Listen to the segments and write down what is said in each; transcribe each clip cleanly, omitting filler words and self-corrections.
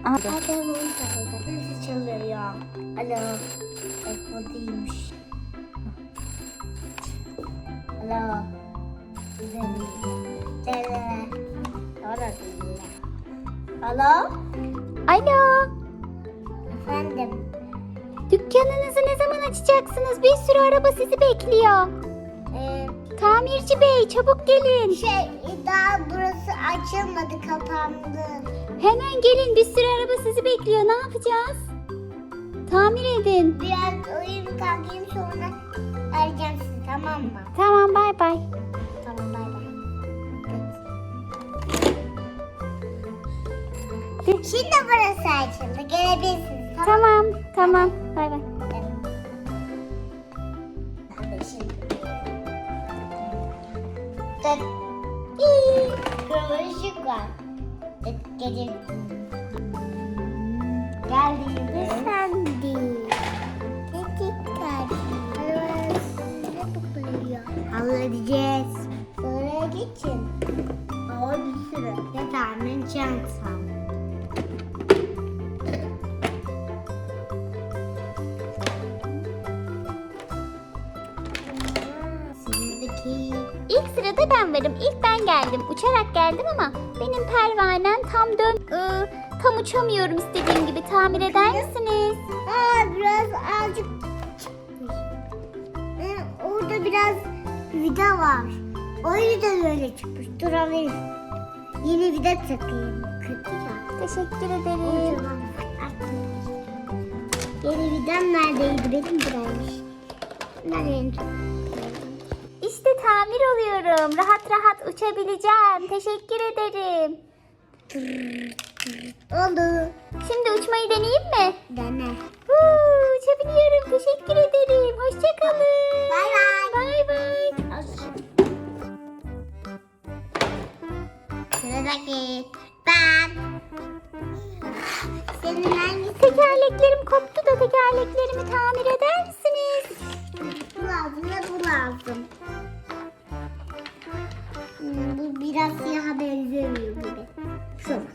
Adamın kapısı çalıyor. Alo. O değilmiş. Alo. Alo. Alo. Efendim. Dükkanınızı ne zaman açacaksınız? Bir sürü araba sizi bekliyor. Tamirci bey, çabuk gelin. Daha burası açılmadı, kapandı. Hemen gelin, bir sürü araba sizi bekliyor. Ne yapacağız? Tamir edin. Biraz uyuyup kalkayım, sonra arayacağım sizi, tamam mı? Tamam, bay bay. Tamam, bay bay. Şimdi burası açıldı, gelebilirsiniz. Tamam, tamam. Bay bay. Hadi şimdi. Kırmızı ışık var. Gelin. Geldiğimiz efendi. Ne dikkat. Ne buluyor? Halledeceğiz. Oraya geçin. O bir sürü. Yatağının çantam. Sıradaki. İlk sırada ben varım. İlk ben geldim. Uçarak geldim ama benim pervanem tam uçamıyorum istediğim gibi. Tamir eder misiniz? Biraz azıcık çıkmış. Orada biraz vida var. O yüzden öyle çıkmış. Durabilir. Yeni vida takayım. Kötü ya. Teşekkür ederim. Yeni vidam neredeydi? Benim buraymış. Nereye? İşte tamir oluyorum. Rahat rahat uçabileceğim. Teşekkür ederim. Oldu. Şimdi uçmayı deneyeyim mi? Dene. Uçabiliyorum. Teşekkür ederim. Hoşçakalın. Bay bay. Bay bay. Sıradaki ben. Senin hangisi? Tekerleklerim koptu da tekerleklerimi tamir eder misiniz? Bu lazım ve bu lazım. Bu biraz siyaha benzemiyor gibi. Şu olmaz.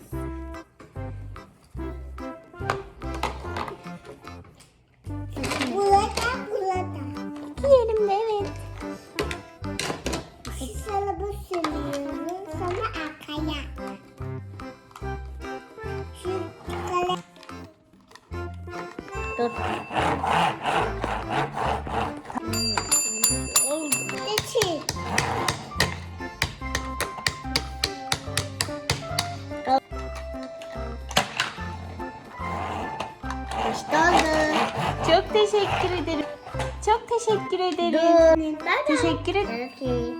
Burada. İki elimde, evet. Sana bu sürüyorum. Sonra arkaya. Şu kale. Dur. Geçin. İşte oldu. Çok teşekkür ederim. Çok teşekkür ederim. Teşekkür ederim. Okay.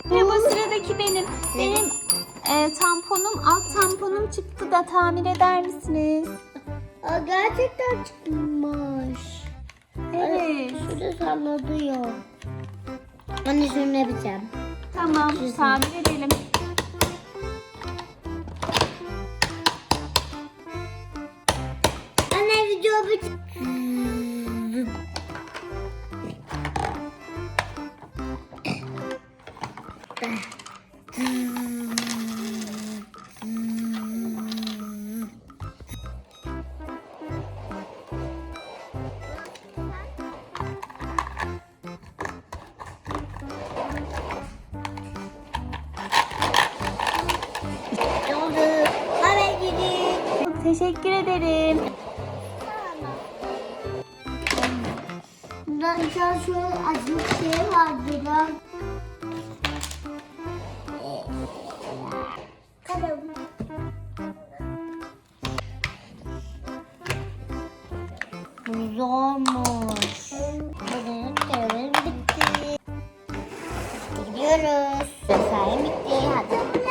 Merhaba, sıradaki benim. Benim alt tamponum çıktı da tamir eder misiniz? Gerçekten çıkmış. Evet. Şurada sallanıyor. Ben de şunu yapacağım. Tamam, tamir edelim. Anne video bitti. Oldu. Hadi gidin. Çok teşekkür ederim. Bundan aşağı şöyle acılı şey vardı da. Kadın. Bu zormuş. Görevim bitti. Gidiyoruz. Mesaim bitti. Hadi.